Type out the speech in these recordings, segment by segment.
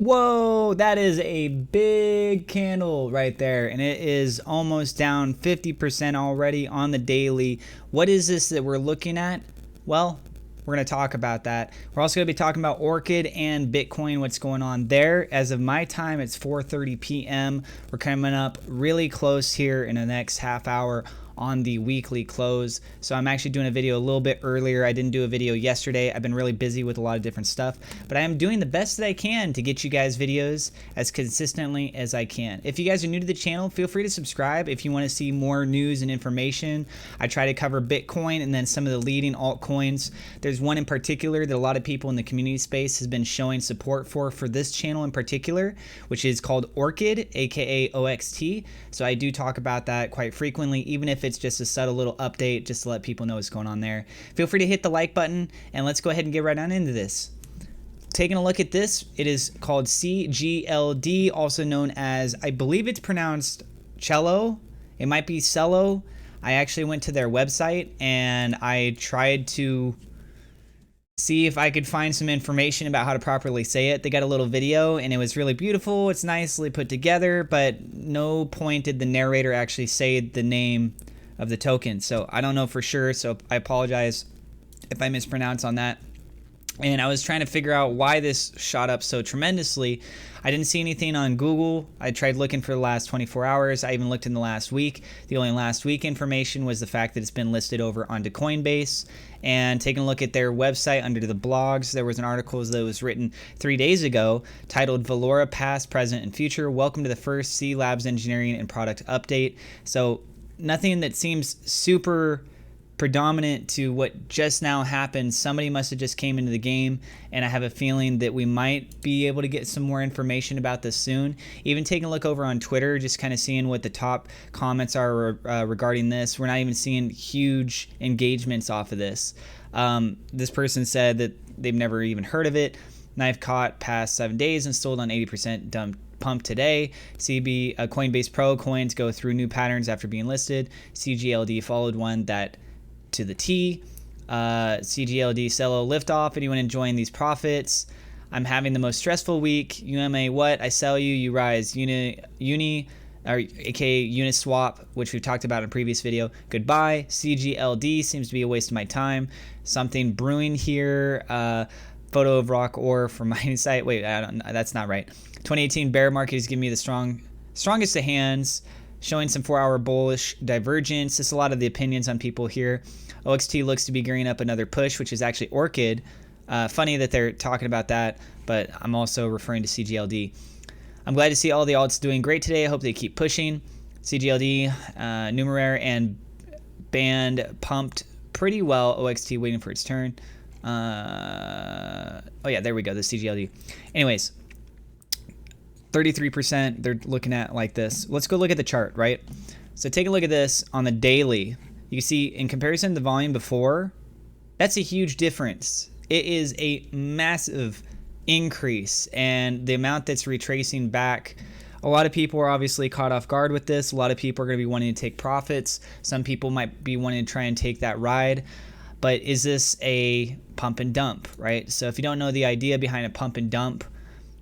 Whoa, that is a big candle right there, and it is almost down 50% already on the daily. What is this that we're looking at? Well, we're going to talk about that. We're also going to be talking about Orchid and Bitcoin, what's going on there. As of my time, it's 4:30 p.m. We're coming up really close here in the next half hour on the weekly close. So I'm actually doing a video a little bit earlier. I didn't do a video yesterday. I've been really busy with a lot of different stuff, but I am doing the best that I can to get you guys videos as consistently as I can. If you guys are new to the channel, feel free to subscribe if you want to see more news and information. I try to cover Bitcoin and then some of the leading altcoins. There's one in particular that a lot of people in the community space has been showing support for this channel in particular, which is called Orchid, aka OXT. So I do talk about that quite frequently, even if it's just a subtle little update just to let people know what's going on there. Feel free to hit the like button, and let's go ahead and get right on into this. Taking a look at this, it is called CGLD, also known as, I believe it's pronounced Celo. It might be Celo. I actually went to their website and I tried to see if I could find some information about how to properly say it. They got a little video and it was really beautiful. It's nicely put together, but no point did the narrator actually say the name of the token. So I don't know for sure. So I apologize if I mispronounce on that. And I was trying to figure out why this shot up so tremendously. I didn't see anything on Google. I tried looking for the last 24 hours. I even looked in the last week. The only last week information was the fact that it's been listed over onto Coinbase. And taking a look at their website under the blogs, there was an article that was written 3 days ago titled Valora Past, Present, and Future. Welcome to the first C Labs Engineering and Product Update. So nothing that seems super predominant to what just now happened. Somebody must have just came into the game, and I have a feeling that we might be able to get some more information about this soon. Even taking a look over on Twitter, just kind of seeing what the top comments are regarding this. We're not even seeing huge engagements off of this. This person said that they've never even heard of it. Knife caught past 7 days and sold on 80% pump today. Coinbase Pro coins go through new patterns after being listed. CGLD followed one that to the T. CGLD Celo liftoff. Anyone enjoying these profits? I'm having the most stressful week. UMA what? I sell you. You rise. Uni or aka Uniswap, which we've talked about in a previous video. Goodbye. CGLD seems to be a waste of my time. Something brewing here. Photo of rock ore from mining site. Wait, that's not right. 2018 bear market is giving me the strongest of hands, showing some 4-hour bullish divergence. Just a lot of the opinions on people here. OXT looks to be gearing up another push, which is actually Orchid. Funny that they're talking about that, but I'm also referring to CGLD. I'm glad to see all the alts doing great today. I hope they keep pushing. CGLD, Numeraire, and Band pumped pretty well. OXT waiting for its turn. Oh yeah, there we go, the CGLD. Anyways, 33% they're looking at like this. Let's go look at the chart, right? So take a look at this on the daily. You can see in comparison to the volume before, that's a huge difference. It is a massive increase, and the amount that's retracing back, a lot of people are obviously caught off guard with this. A lot of people are going to be wanting to take profits. Some people might be wanting to try and take that ride. But is this a pump and dump, right? So if you don't know the idea behind a pump and dump,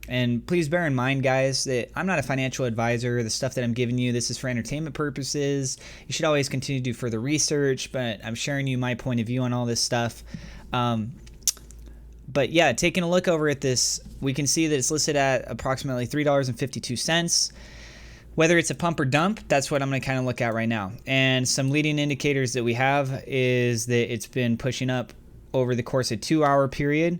and please bear in mind, guys, that I'm not a financial advisor. The stuff that I'm giving you, this is for entertainment purposes. You should always continue to do further research, but I'm sharing you my point of view on all this stuff. But yeah, taking a look over at this, we can see that it's listed at approximately $3.52. Whether it's a pump or dump, that's what I'm going to kind of look at right now. And some leading indicators that we have is that it's been pushing up over the course of 2-hour period.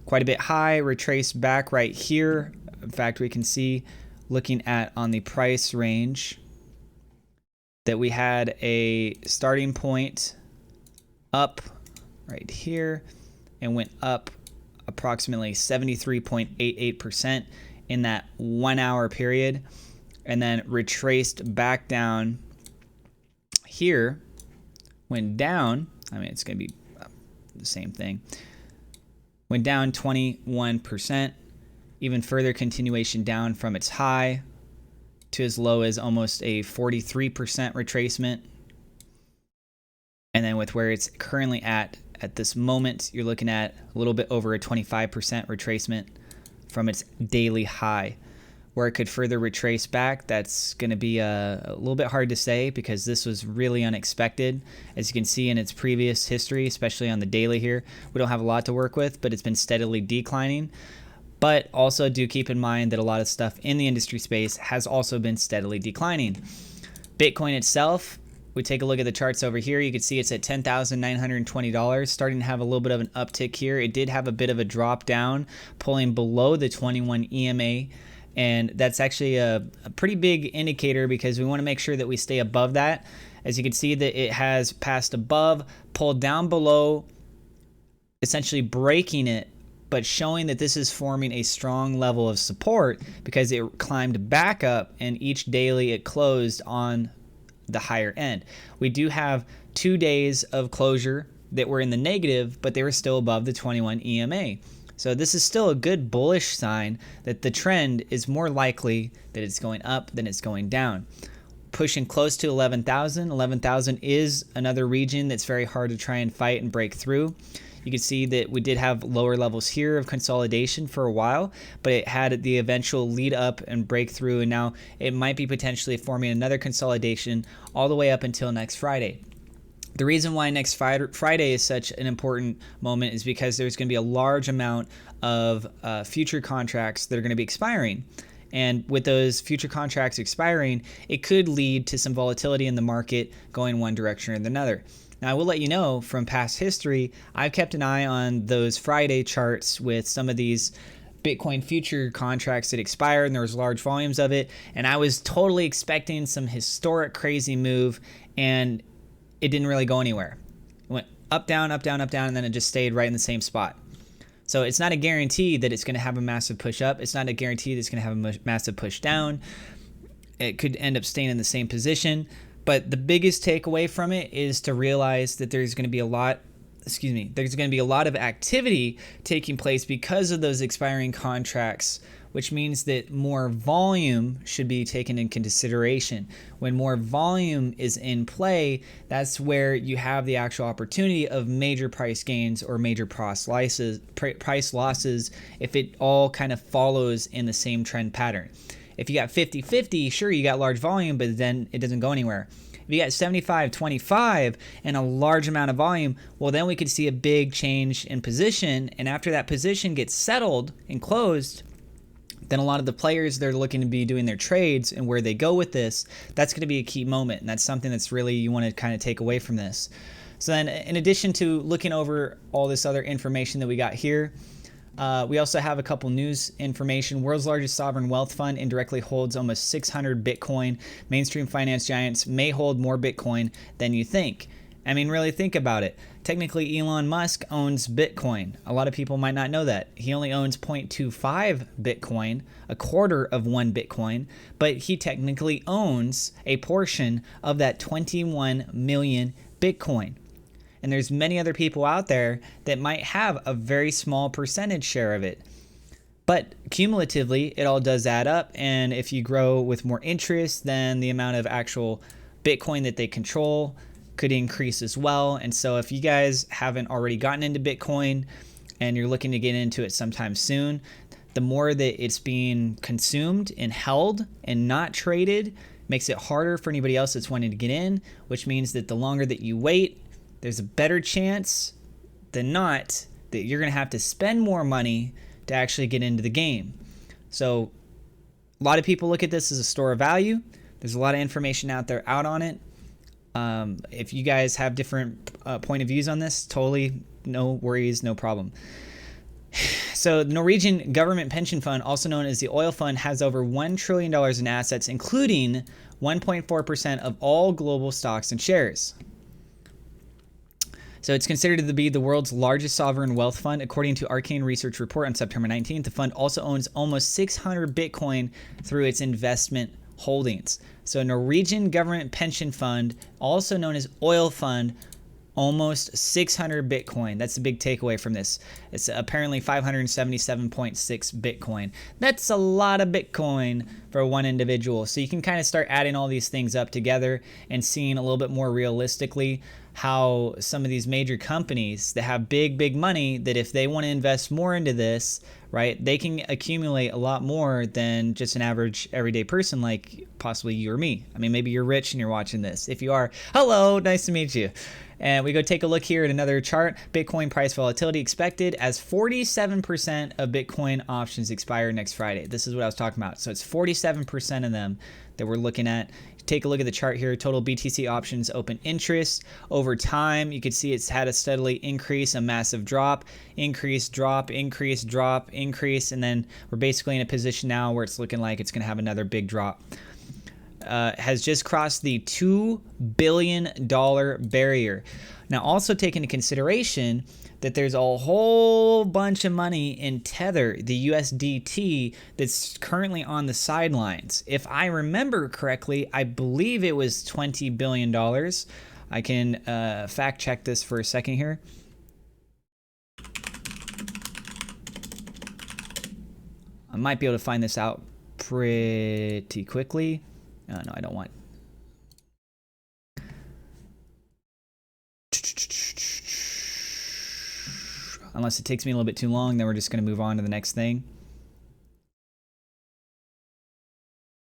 Quite a bit high, retraced back right here. In fact, we can see, looking at on the price range, that we had a starting point up right here and went up approximately 73.88% in that 1-hour period, and then retraced back down here, went down, I mean, it's going to be the same thing, went down 21%, even further continuation down from its high to as low as almost a 43% retracement. And then with where it's currently at this moment, you're looking at a little bit over a 25% retracement from its daily high. Where it could further retrace back, that's going to be a little bit hard to say because this was really unexpected. As you can see in its previous history, especially on the daily here, we don't have a lot to work with, but it's been steadily declining. But also do keep in mind that a lot of stuff in the industry space has also been steadily declining. Bitcoin itself, we take a look at the charts over here. You can see it's at $10,920, starting to have a little bit of an uptick here. It did have a bit of a drop down, pulling below the 21 EMA. And that's actually a pretty big indicator because we want to make sure that we stay above that. As you can see that it has passed above, pulled down below, essentially breaking it, but showing that this is forming a strong level of support because it climbed back up and each daily it closed on the higher end. We do have 2 days of closure that were in the negative, but they were still above the 21 EMA. So this is still a good bullish sign that the trend is more likely that it's going up than it's going down. Pushing close to 11,000. 11,000 is another region that's very hard to try and fight and break through. You can see that we did have lower levels here of consolidation for a while, but it had the eventual lead up and breakthrough, and now it might be potentially forming another consolidation all the way up until next Friday. The reason why next Friday is such an important moment is because there's going to be a large amount of future contracts that are going to be expiring. And with those future contracts expiring, it could lead to some volatility in the market going one direction or another. Now, I will let you know from past history, I've kept an eye on those Friday charts with some of these Bitcoin future contracts that expired, and there was large volumes of it. And I was totally expecting some historic crazy move, and it didn't really go anywhere. It went up, down, up, down, up, down, and then it just stayed right in the same spot. So it's not a guarantee that it's going to have a massive push up. It's not a guarantee that it's going to have a massive push down. It could end up staying in the same position. But the biggest takeaway from it is to realize that there's going to be a lot of activity taking place because of those expiring contracts, which means that more volume should be taken into consideration. When more volume is in play, that's where you have the actual opportunity of major price gains or major price losses if it all kind of follows in the same trend pattern. If you got 50-50, sure, you got large volume, but then it doesn't go anywhere. If you got 75-25 and a large amount of volume, well, then we could see a big change in position. And after that position gets settled and closed, then a lot of the players, they're looking to be doing their trades, and where they go with this, that's going to be a key moment. And that's something that's really you want to kind of take away from this. So then in addition to looking over all this other information that we got here, we also have a couple news information. World's largest sovereign wealth fund indirectly holds almost 600 Bitcoin. Mainstream finance giants may hold more Bitcoin than you think. I mean, really think about it. Technically, Elon Musk owns Bitcoin. A lot of people might not know that. He only owns 0.25 Bitcoin, a quarter of 1 Bitcoin, but he technically owns a portion of that 21 million Bitcoin. And there's many other people out there that might have a very small percentage share of it. But cumulatively, it all does add up. And if you grow with more interest, then the amount of actual Bitcoin that they control could increase as well. And so if you guys haven't already gotten into Bitcoin and you're looking to get into it sometime soon, the more that it's being consumed and held and not traded makes it harder for anybody else that's wanting to get in, which means that the longer that you wait, there's a better chance than not that you're going to have to spend more money to actually get into the game. So a lot of people look at this as a store of value. There's a lot of information out on it. If you guys have different point of views on this, totally no worries, no problem. So the Norwegian government pension fund, also known as the oil fund, has over $1 trillion in assets, including 1.4% of all global stocks and shares. So it's considered to be the world's largest sovereign wealth fund. According to Arcane Research report on September 19th, the fund also owns almost 600 Bitcoin through its investment holdings. So Norwegian government pension fund, also known as oil fund, almost 600 Bitcoin. That's the big takeaway from this. It's apparently 577.6 Bitcoin. That's a lot of Bitcoin for one individual. So you can kind of start adding all these things up together and seeing a little bit more realistically how some of these major companies that have big money, that if they want to invest more into this, right, they can accumulate a lot more than just an average everyday person like possibly you or me. I mean, maybe you're rich and you're watching this. If you are, hello, nice to meet you. And we go take a look here at another chart. Bitcoin price volatility expected as 47% of Bitcoin options expire next Friday. This is what I was talking about. So it's 47% of them that we're looking at. Take a look at the chart here. Total BTC options open interest. Over time, you can see it's had a steadily increase, a massive drop, increase, drop, increase, drop, increase. And then we're basically in a position now where it's looking like it's going to have another big drop. Has just crossed the $2 billion barrier. Now, also take into consideration that there's a whole bunch of money in Tether, the USDT, that's currently on the sidelines. If I remember correctly, I believe it was $20 billion. I can fact check this for a second here. I might be able to find this out pretty quickly. No, I don't want. Unless it takes me a little bit too long, then we're just going to move on to the next thing.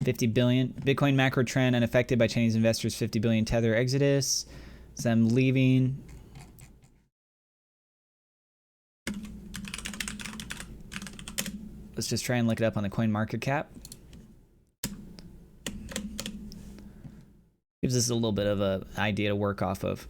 50 billion. Bitcoin macro trend unaffected by Chinese investors. 50 billion Tether exodus. Them leaving. Let's just try and look it up on the coin market cap. Gives us a little bit of an idea to work off of.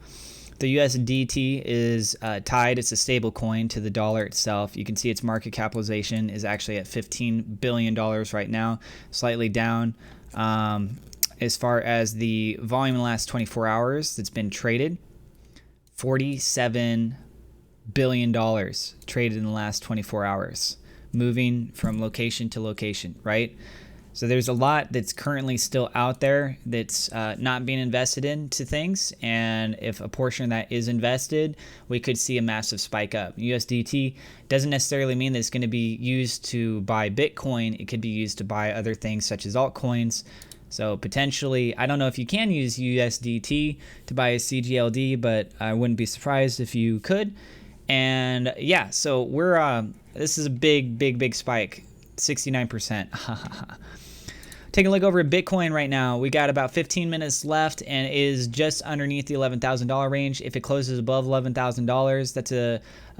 The USDT is tied. It's a stable coin to the dollar itself. You can see its market capitalization is actually at $15 billion right now, slightly down. As far as the volume in the last 24 hours that's been traded, $47 billion traded in the last 24 hours, moving from location to location, right? So there's a lot that's currently still out there that's not being invested into things. And if a portion of that is invested, we could see a massive spike up. USDT doesn't necessarily mean that it's going to be used to buy Bitcoin. It could be used to buy other things such as altcoins. So potentially, I don't know if you can use USDT to buy a CGLD, but I wouldn't be surprised if you could. And yeah, so we're this is a big spike, 69%. Taking a look over at Bitcoin right now, we got about 15 minutes left and it is just underneath the $11,000 range. If it closes above $11,000, that's a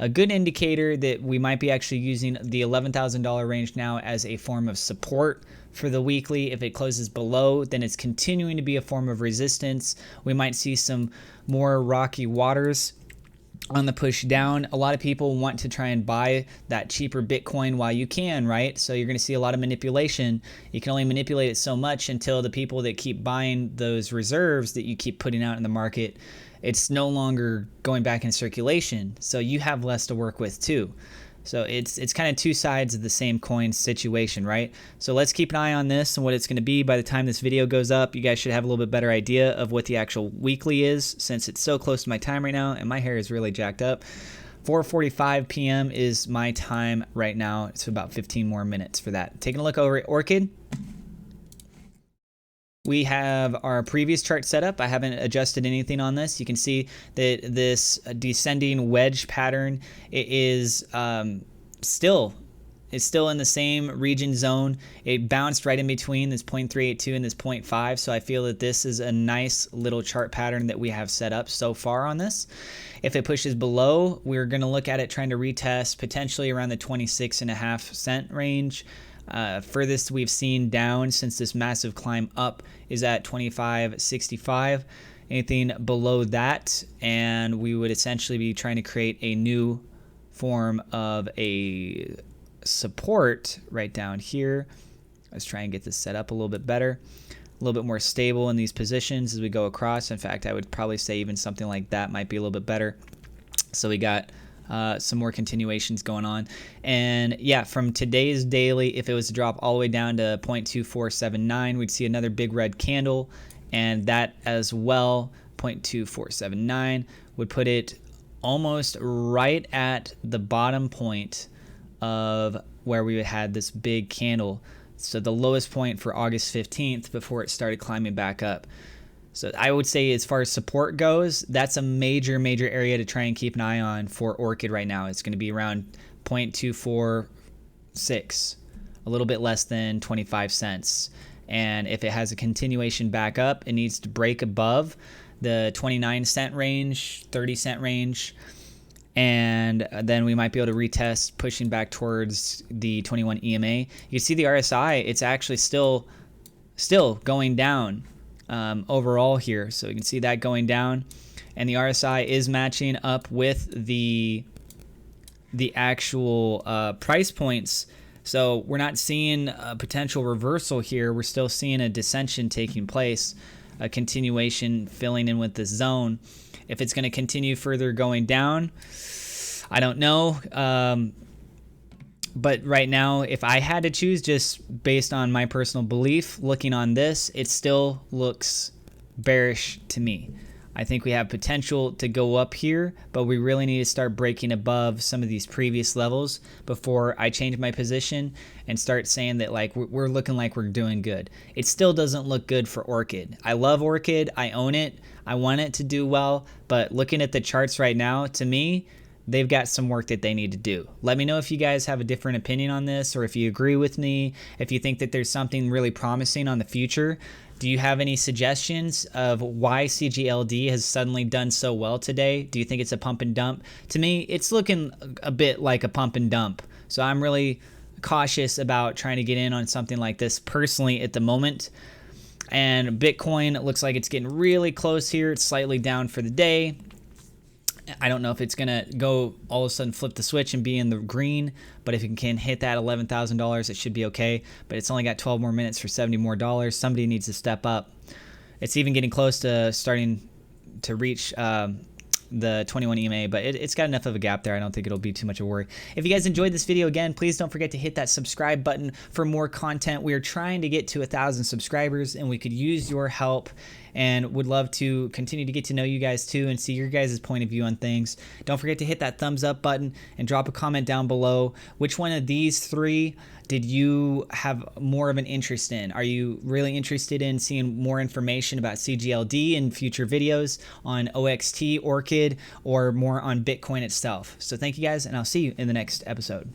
good indicator that we might be actually using the $11,000 range now as a form of support for the weekly. If it closes below, then it's continuing to be a form of resistance. We might see some more rocky waters on the push down. A lot of people want to try and buy that cheaper Bitcoin while you can, right? So you're going to see a lot of manipulation. You can only manipulate it so much until the people that keep buying those reserves that you keep putting out in the market, it's no longer going back in circulation. So you have less to work with too. So it's kind of two sides of the same coin situation, right? So let's keep an eye on this and what it's going to be. By the time this video goes up, you guys should have a little bit better idea of what the actual weekly is, since it's so close to my time right now and my hair is really jacked up. 4:45 p.m. is my time right now. It's about 15 more minutes for that. Taking a look over at Orchid. We have our previous chart set up. I haven't adjusted anything on this. You can see that this descending wedge pattern is still in the same region zone. It bounced right in between this 0.382 and this 0.5. So I feel that this is a nice little chart pattern that we have set up so far on this. If it pushes below, we're going to look at it trying to retest potentially around the 26.5 cent range. Furthest we've seen down since this massive climb up is at 25.65. Anything below that, and we would essentially be trying to create a new form of a support right down here. Let's try and get this set up a little bit better, a little bit more stable in these positions as we go across. In fact, I would probably say even something like that might be a little bit better. So we got some more continuations going on. And yeah, from today's daily, if it was to drop all the way down to 0.2479, we'd see another big red candle, and that as well, 0.2479, would put it almost right at the bottom point of where we had this big candle. So the lowest point for August 15th before it started climbing back up. So I would say as far as support goes, that's a major area to try and keep an eye on for Orchid right now. It's going to be around 0.246, a little bit less than 25 cents. And if it has a continuation back up, it needs to break above the 29-cent range, 30-cent range, and then we might be able to retest pushing back towards the 21 EMA. You can see the RSI, it's actually still going down overall here. So you can see that going down, and the RSI is matching up with the actual price points. So we're not seeing a potential reversal here. We're still seeing a dissension taking place, a continuation filling in with this zone. If it's going to continue further going down, I don't know. But right now, if I had to choose, just based on my personal belief, looking on this, it still looks bearish to me. I think we have potential to go up here, but we really need to start breaking above some of these previous levels before I change my position and start saying that like we're looking like we're doing good. It still doesn't look good for Orchid. I love Orchid. I own it. I want it to do well, but looking at the charts right now, to me, they've got some work that they need to do. Let me know if you guys have a different opinion on this, or if you agree with me, if you think that there's something really promising on the future. Do you have any suggestions of why CGLD has suddenly done so well today? Do you think it's a pump and dump? To me, it's looking a bit like a pump and dump. So I'm really cautious about trying to get in on something like this personally at the moment. And Bitcoin, it looks like it's getting really close here. It's slightly down for the day. I don't know if it's going to go all of a sudden flip the switch and be in the green, but if it can hit that $11,000, it should be okay. But it's only got 12 more minutes for $70 more. Somebody needs to step up. It's even getting close to starting to reach the 21 EMA, but it's got enough of a gap there. I don't think it'll be too much of a worry. If you guys enjoyed this video, again, please don't forget to hit that subscribe button for more content. We are trying to get to 1,000 subscribers, and we could use your help, and would love to continue to get to know you guys too and see your guys' point of view on things. Don't forget to hit that thumbs up button and drop a comment down below. Which one of these three did you have more of an interest in? Are you really interested in seeing more information about CGLD in future videos, on OXT, Orchid, or more on Bitcoin itself? So thank you guys, and I'll see you in the next episode.